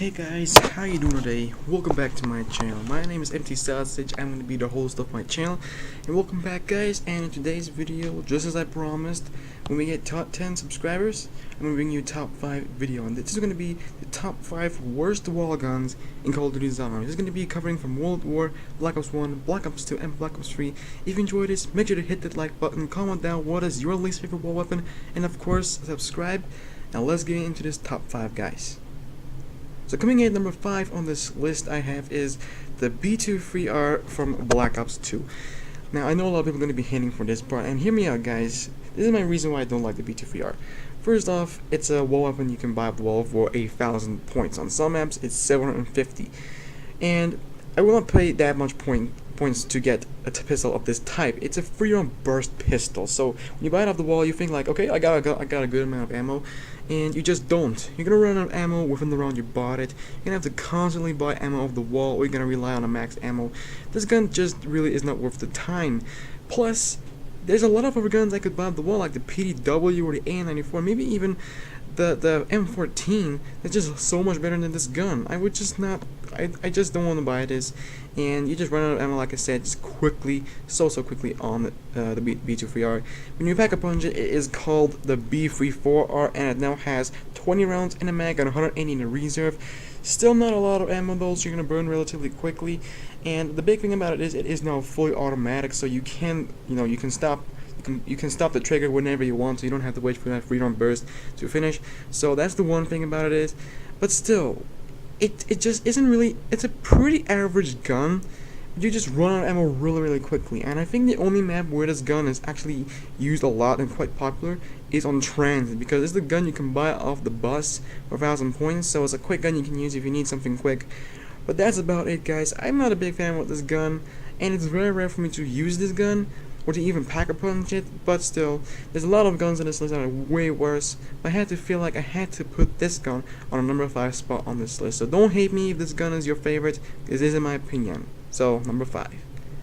Hey guys, how you doing today? Welcome back to my channel. My name is MT Sausage. I'm going to be the host of my channel. And welcome back guys, and in today's video, just as I promised, when we get top 10 subscribers, I'm going to bring you a top 5 video. And this is going to be the top 5 worst wall guns in Call of Duty Zombies. This is going to be covering from World War, Black Ops 1, Black Ops 2, and Black Ops 3. If you enjoyed this, make sure to hit that like button, comment down what is your least favorite wall weapon, and of course, subscribe. Now let's get into this top 5 guys. So coming in at number 5 on this list I have is the B23R from Black Ops 2. Now I know a lot of people are going to be hating for this part, and hear me out guys, this is my reason why I don't like the B23R. First off, it's a wall weapon you can buy off the wall for 1,000 points. On some maps it's 750. And I will not pay that much points to get a pistol of this type. It's a free round burst pistol, so when you buy it off the wall you think like, okay, I got a good amount of ammo, and you just don't. You're gonna run out of ammo within the round you bought it. You're gonna have to constantly buy ammo off the wall, or you're gonna rely on a max ammo. This gun just really is not worth the time. Plus, there's a lot of other guns I could buy off the wall, like the PDW or the A94, maybe even the M14. It's just so much better than this gun. I would just not. I just don't want to buy this, and you just run out of ammo, like I said, just quickly, so quickly on the B23R. When you pack a punch, it is called the B34R, and it now has 20 rounds in the mag and 180 in the reserve. Still not a lot of ammo though, so you're gonna burn relatively quickly. And the big thing about it is now fully automatic, so you can stop. You can stop the trigger whenever you want, so you don't have to wait for that free round burst to finish. So that's the one thing about it is, but still, it just isn't really. It's a pretty average gun. You just run out of ammo really quickly, and I think the only map where this gun is actually used a lot and quite popular is on transit, because it's the gun you can buy off the bus for 1,000 points. So it's a quick gun you can use if you need something quick. But that's about it, guys. I'm not a big fan of this gun, and it's very rare for me to use this gun or to even pack a punch it, but still, there's a lot of guns on this list that are way worse. I had to feel like I had to put this gun on a number 5 spot on this list. So don't hate me if this gun is your favorite, because this is my opinion. So, number 5.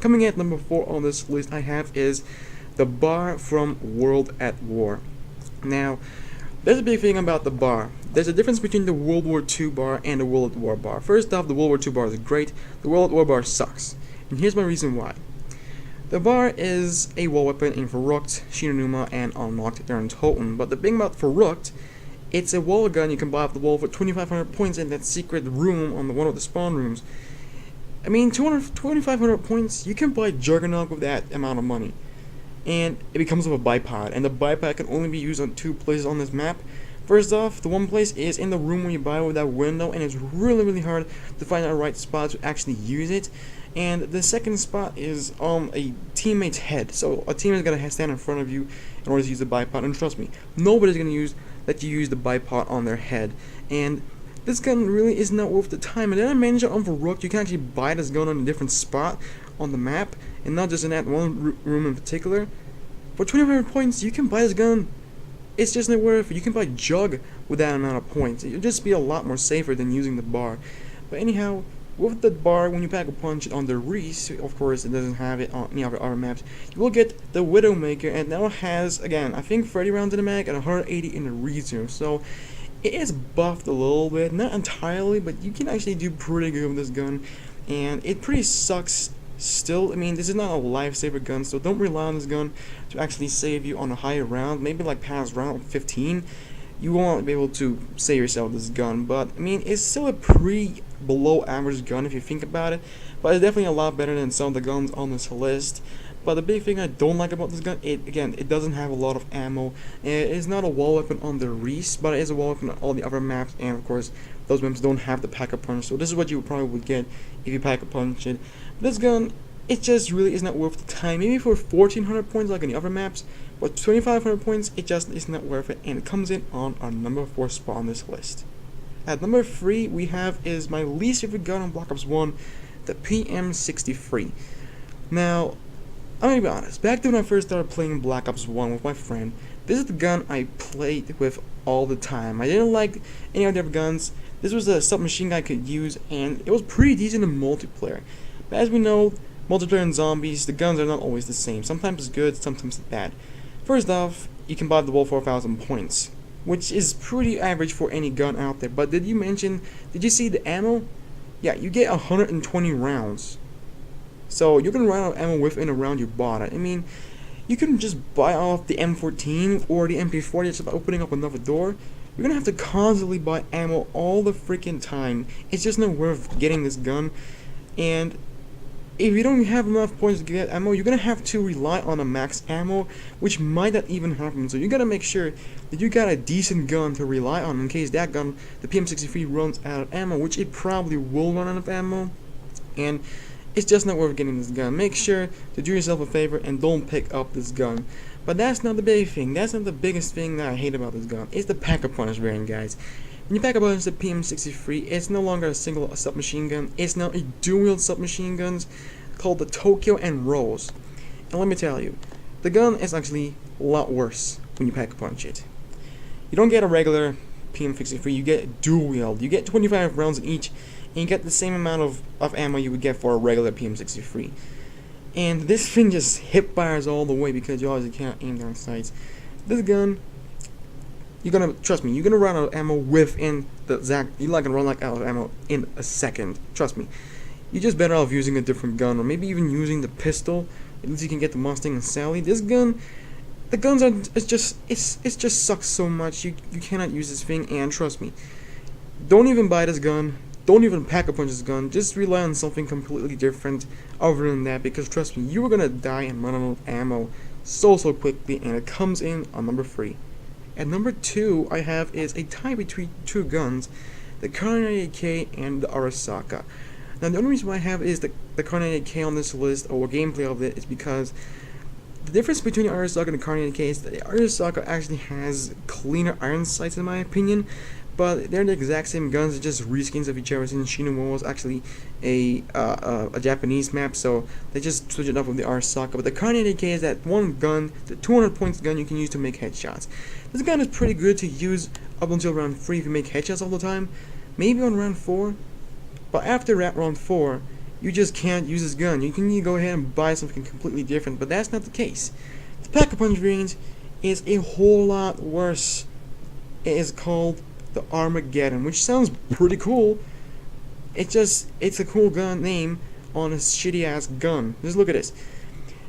Coming at number 4 on this list I have is the bar from World at War. Now, there's a big thing about the bar. There's a difference between the World War II bar and the World at War bar. First off, the World War II bar is great, the World at War bar sucks. And here's my reason why. The bar is a wall weapon in Verrückt, Shinonuma, and Unlocked during Toten, but the thing about Verrückt, it's a wall gun you can buy off the wall for 2,500 points in that secret room on one of the spawn rooms. I mean, 2,500 points, you can buy Juggernaut with that amount of money. And it becomes with a bipod, and the bipod can only be used on 2 places on this map. First off, the one place is in the room where you buy it with that window, and it's really hard to find the right spot to actually use it. And the second spot is on a teammate's head. So a teammate's gonna stand in front of you in order to use the bipod, and trust me, nobody's gonna let you use the bipod on their head. And this gun really is not worth the time. And then I mentioned on Verrückt, you can actually buy this gun on a different spot on the map, and not just in that one room in particular. For 2,500 points, you can buy this gun. It's just not worth it. You can buy Jug with that amount of points. It'll just be a lot more safer than using the bar. But anyhow, with the bar, when you pack a punch on the Reese, of course it doesn't have it on any other maps, you will get the Widowmaker, and now has, again, I think 30 rounds in the mag and 180 in the reserve. So it is buffed a little bit, not entirely, but you can actually do pretty good with this gun, and it pretty sucks still. I mean, this is not a lifesaver gun, so don't rely on this gun to actually save you on a higher round. Maybe like past round 15, you won't be able to save yourself with this gun, but I mean, it's still a pretty below average gun if you think about it, but it's definitely a lot better than some of the guns on this list. But the big thing I don't like about this gun, it doesn't have a lot of ammo. It is not a wall weapon on the Reese, but it is a wall weapon on all the other maps, and of course those maps don't have the pack-a-punch, so this is what you probably would get if you pack-a-punch it. This gun, it just really is not worth the time. Maybe for 1,400 points like in the other maps, but 2,500 points, it just is not worth it, and it comes in on our number 4 spot on this list. At number 3, we have is my least favorite gun on Black Ops 1, the PM63. Now, I'm gonna be honest, back when I first started playing Black Ops 1 with my friend, this is the gun I played with all the time. I didn't like any of the other guns. This was a submachine gun I could use, and it was pretty decent in multiplayer. But as we know, multiplayer and zombies, the guns are not always the same. Sometimes it's good, sometimes it's bad. First off, you can buy the wall for 1,000 points. which is pretty average for any gun out there. But did you see the ammo? Yeah, you get 120 rounds. So you can run out of ammo within a round you bought it. I mean, you can just buy off the M14 or the MP40 just by opening up another door. You're gonna have to constantly buy ammo all the freaking time. It's just not worth getting this gun. And if you don't have enough points to get ammo, you're gonna have to rely on a max ammo, which might not even happen. So you gotta make sure that you got a decent gun to rely on in case that gun, the PM63, runs out of ammo, which it probably will run out of ammo. And it's just not worth getting this gun. Make sure to do yourself a favor and don't pick up this gun. But that's not the big thing. That's not the biggest thing that I hate about this gun. It's the Pack-a-Punch variant, guys. When you Pack-a-Punch the PM63, it's no longer a single submachine gun. It's now a dual submachine guns called the Tokyo and Rose. And let me tell you, the gun is actually a lot worse when you Pack-a-Punch it. You don't get a regular PM63, you get dual wield. You get 25 rounds in each, and you get the same amount of ammo you would get for a regular PM63. And this thing just hip fires all the way because you obviously can't aim down sights. This gun, trust me, you're gonna run out of ammo within the exact. You're not gonna run out of ammo in a second. Trust me. You're just better off using a different gun, or maybe even using the pistol. At least you can get the Mustang and Sally. This gun, the guns are it just sucks so much. You cannot use this thing. And trust me, don't even buy this gun. Don't even Pack-a-Punch this gun. Just rely on something completely different other than that, because trust me, you are gonna die and run out of ammo so quickly. And it comes in on number 3. At number 2, I have is a tie between two guns, the Kar98K and the Arasaka. Now the only reason why I have is the Kar98K on this list, or gameplay of it, is because the difference between the Arasaka and the Kar98K is that the Arasaka actually has cleaner iron sights in my opinion, but they're the exact same guns, just reskins of each other. Since Shinamo was actually a Japanese map, so they just switched it up with the Arasaka. But the Kar98K is that one gun, the 200 points gun you can use to make headshots. This gun is pretty good to use up until round 3 if you make headshots all the time, maybe on round 4. But after round 4, you just can't use this gun. You can go ahead and buy something completely different, but that's not the case. The Pack-a-Punch variant is a whole lot worse. It is called the Armageddon, which sounds pretty cool. It's a cool gun name on a shitty ass gun. Just look at this.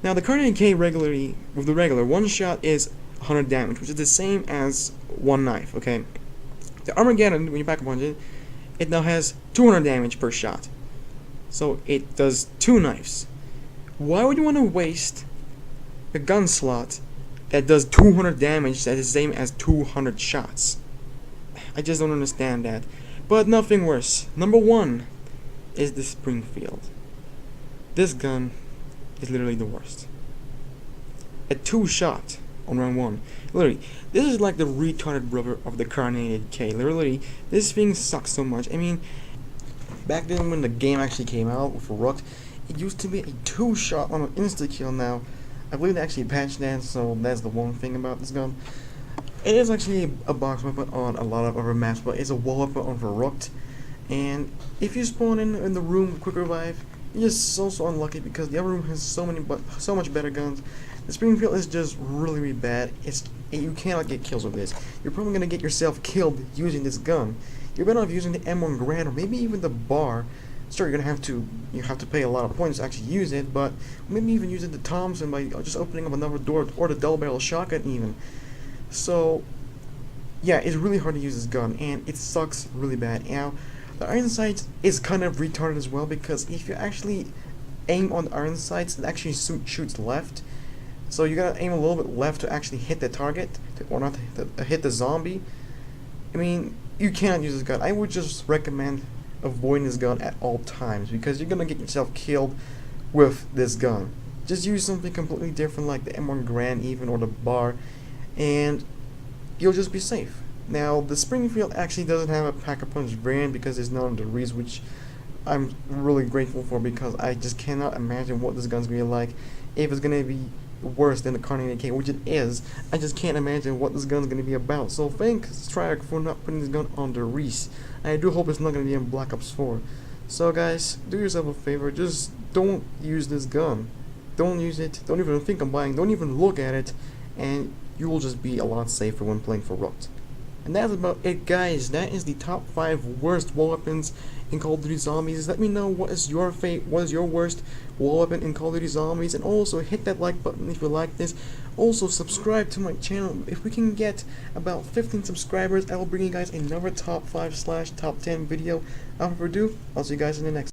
Now the Kar98K regularly, with the regular, one shot is 100 damage, which is the same as one knife, okay? The Armageddon, when you Pack-a-Punch it, it now has 200 damage per shot. So it does 2 knives. Why would you want to waste a gun slot that does 200 damage that is the same as 200 shots? I just don't understand that. But nothing worse. Number 1 is the Springfield. This gun is literally the worst. A 2-shot on round 1. Literally, this is like the retarded brother of the Kar98K. Literally, this thing sucks so much. I mean, back then when the game actually came out for Rook, it used to be a 2-shot on an insta-kill. Now, I believe they actually patched that, so that's the one thing about this gun. It is actually a box weapon on a lot of other maps, but it's a wall weapon on Verrucht. And if you spawn in the room with quick revive, you're just so unlucky because the other room has so much better guns. The Springfield is just really bad. You cannot get kills with this. You're probably gonna get yourself killed using this gun. You're better off using the M1 Grand or maybe even the Bar. Sure, you have to pay a lot of points to actually use it, but maybe even using the Thompson by just opening up another door, or the double barrel shotgun even. So, yeah, it's really hard to use this gun, and it sucks really bad. Now, the iron sights is kind of retarded as well, because if you actually aim on the iron sights, it actually shoots left. So you gotta aim a little bit left to actually hit the target, or not to hit the zombie. I mean, you can't use this gun. I would just recommend avoiding this gun at all times, because you're gonna get yourself killed with this gun. Just use something completely different like the M1 Grand even, or the Bar, and you'll just be safe. Now, the Springfield actually doesn't have a Pack-a-Punch variant because it's not on the Reese, which I'm really grateful for, because I just cannot imagine what this gun's gonna be like. If it's gonna be worse than the Kar98K, which it is, I just can't imagine what this gun's gonna be about. So thanks Triarch for not putting this gun on the Reese. I do hope it's not gonna be in Black Ops 4. So guys, do yourself a favor, just don't use this gun. Don't use it, don't even think of buying, don't even look at it, and you will just be a lot safer when playing for Rook. And that's about it, guys. That is the top 5 worst wall weapons in Call of Duty Zombies. Let me know what is your worst wall weapon in Call of Duty Zombies, and also hit that like button if you like this. Also subscribe to my channel. If we can get about 15 subscribers, I will bring you guys another top 5/top 10 video. Without further ado, I'll see you guys in the next.